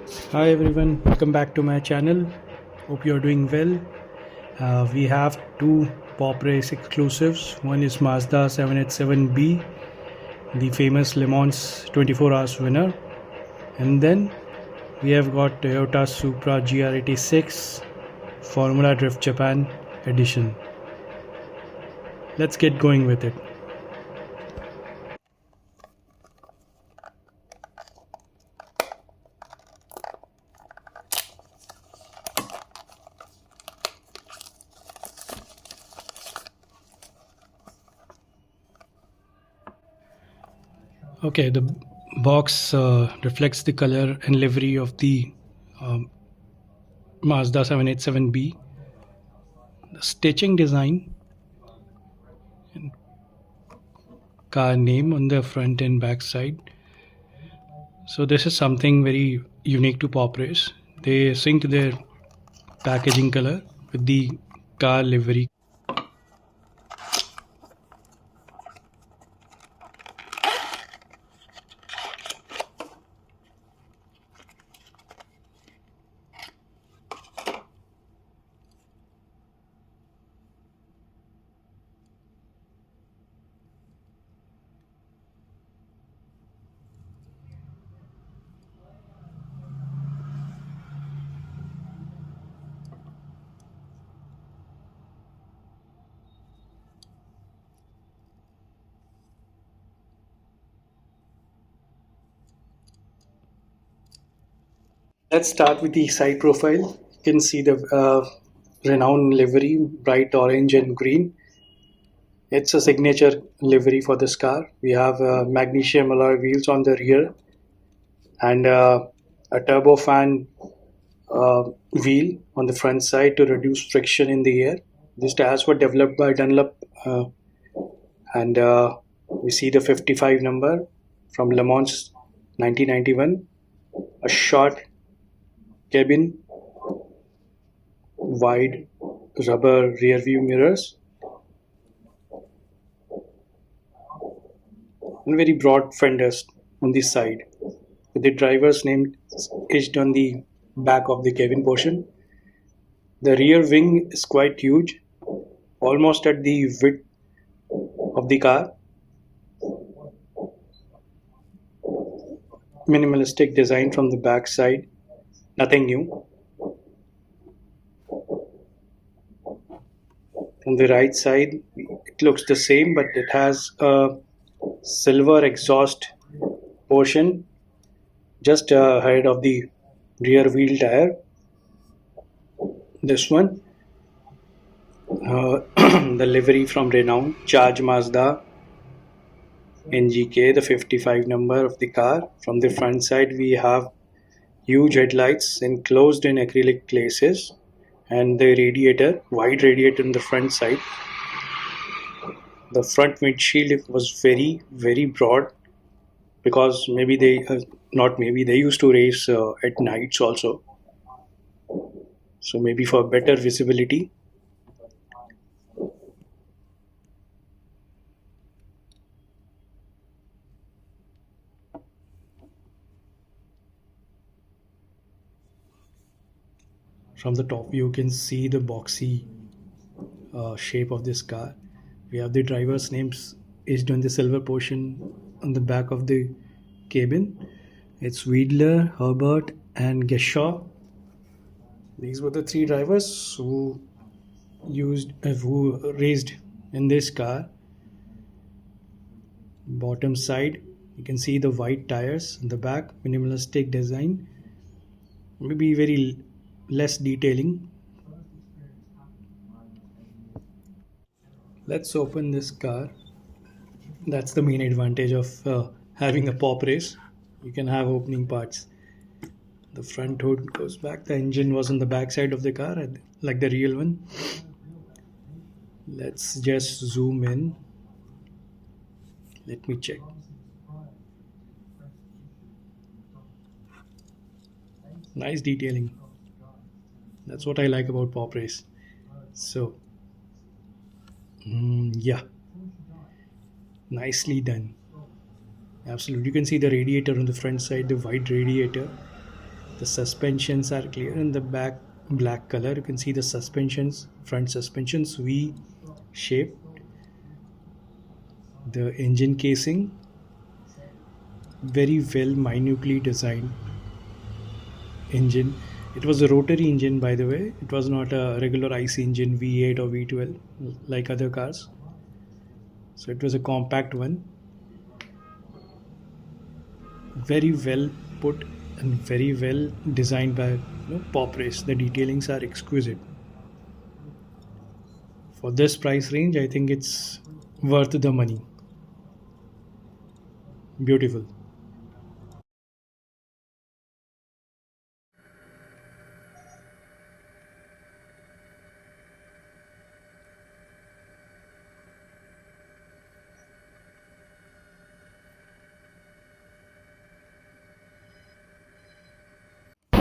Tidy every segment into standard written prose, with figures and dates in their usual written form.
Hi everyone, welcome back to my channel. Hope you're doing well. We have two PopRace exclusives. One is Mazda 787B, the famous Le Mans 24 hours winner. And then we have got Toyota Supra GR-86 Formula Drift Japan edition. Let's get going with it. Okay, the box reflects the color and livery of the um, Mazda 787B. The stitching design, car name on the front and back side. So this is something very unique to PopRace. They synced their packaging color with the car livery. Let's start with the side profile. You can see the renowned livery, bright orange and green. It's a signature livery for this car. We have magnesium alloy wheels on the rear and a turbofan wheel on the front side to reduce friction in the air. These tires were developed by Dunlop, and we see the 55 number from Le Mans 1991. A short cabin, wide rubber rear view mirrors, and very broad fenders on the side, with the driver's name etched on the back of the cabin portion. The rear wing is quite huge, almost at the width of the car. Minimalistic design from the back side, nothing new. On the right side, it looks the same, but it has a silver exhaust portion just ahead of the rear wheel tire. This one, the livery from renowned Charge Mazda NGK, the 55 number of the car. From the front side, we have huge headlights enclosed in acrylic glaces, and the radiator, wide radiator in the front side. The front windshield was very broad, because maybe they not maybe they used to race at nights also, so maybe for better visibility. From the top you can see the boxy shape of this car. We have the driver's names etched on the silver portion on the back of the cabin. It's Weidler, Herbert, and Geshaw. These were the three drivers who raced in this car. Bottom side, you can see the white tires in the back, minimalistic design, maybe very less detailing. Let's open this car. That's the main advantage of having a PopRace. You can have opening parts. The front hood goes back. The engine was on the back side of the car, like the real one. Let's just zoom in. Let me check. Nice detailing. That's what I like about PopRace. So, yeah, nicely done. Absolutely. You can see the radiator on the front side, the wide radiator. The suspensions are clear in the back, black color. You can see the suspensions, front suspensions V shape. The engine casing, very well minutely designed engine. It was a rotary engine, by the way. It was not a regular IC engine V8 or V12 like other cars. So it was a compact one. Very well put and very well designed by PopRace. The detailings are exquisite. For this price range, I think it's worth the money. Beautiful.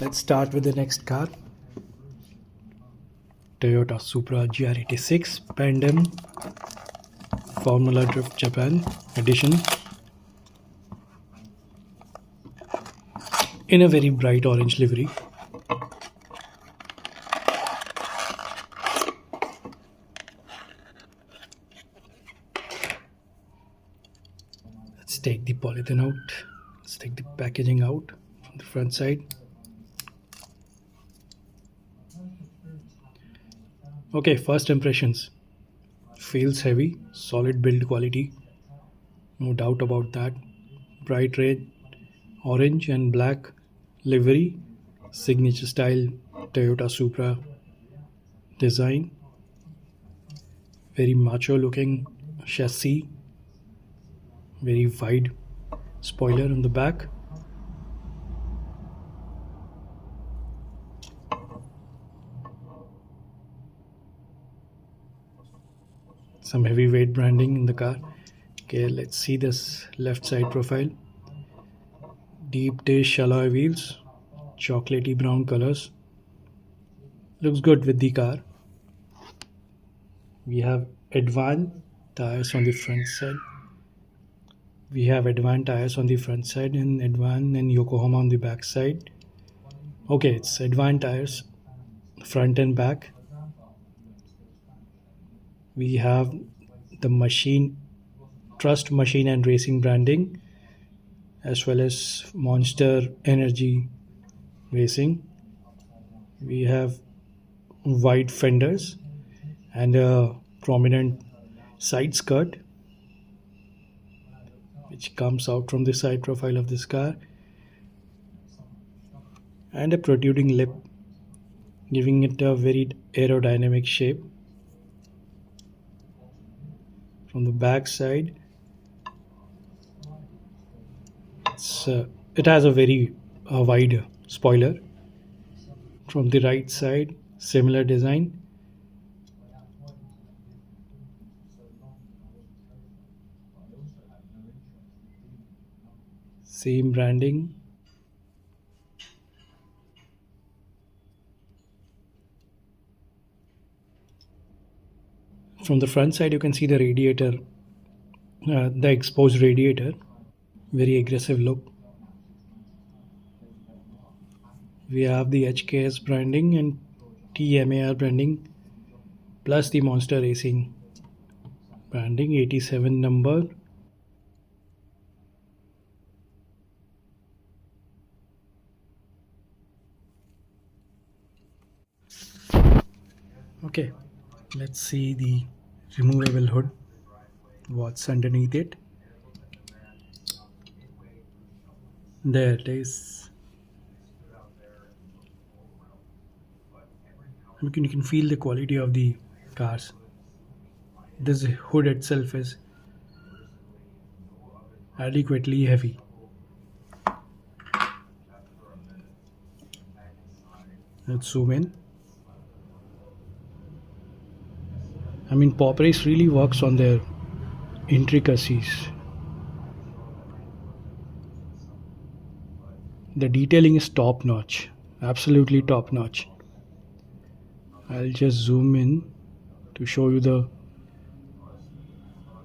Let's start with the next car. Toyota Supra GR-86 Pandem Formula Drift Japan edition in a very bright orange livery. Let's take the polythene out. Let's take the packaging out from the front side. Okay, first impressions. Feels heavy, solid build quality, no doubt about that. Bright red, orange and black livery, signature style Toyota Supra design. Very macho looking chassis, very wide spoiler on the back. Some heavyweight branding in the car. Okay, let's see this left side profile. Deep dish alloy wheels, chocolatey brown colors. Looks good with the car. We have Advan tires on the front side. We have Advan tires on the front side and Advan and Yokohama on the back side. Okay, it's Advan tires front and back. We have the machine, Trust Machine and Racing branding, as well as Monster Energy Racing. We have wide fenders and a prominent side skirt which comes out from the side profile of this car, and a protruding lip giving it a very aerodynamic shape. From the back side, it has a very wide spoiler. From the right side, similar design. Same branding. From the front side, you can see the radiator, the exposed radiator. Very aggressive look. We have the HKS branding and TMAR branding, plus the Monster Racing branding, 87 number. Okay, let's see the removable hood, what's underneath it. There it is. You can feel the quality of the cars. This hood itself is adequately heavy. Let's zoom in. I mean, PopRace really works on their intricacies. The detailing is top notch, absolutely top notch. I'll just zoom in to show you the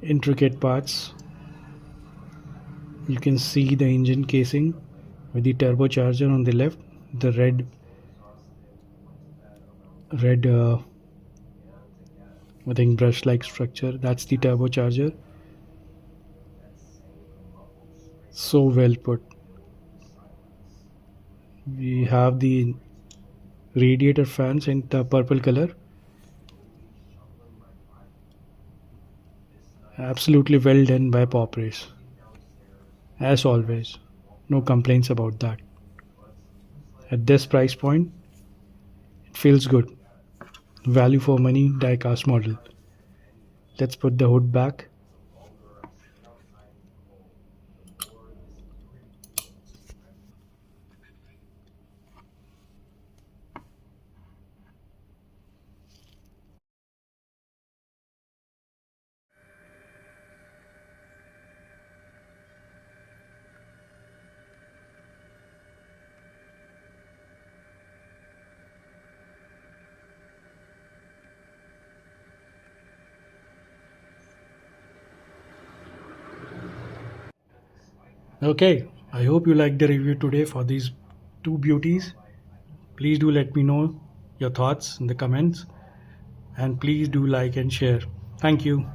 intricate parts. You can see the engine casing with the turbocharger on the left the red I think brush like structure. That's the turbocharger. So well put. We have the radiator fans in the purple color. Absolutely well done by PopRace. As always. No complaints about that. At this price point, it feels good. Value for money diecast model. Let's put the hood back. Okay, I hope you liked the review today for these two beauties. Please do let me know your thoughts in the comments, and please do like and share. Thank you.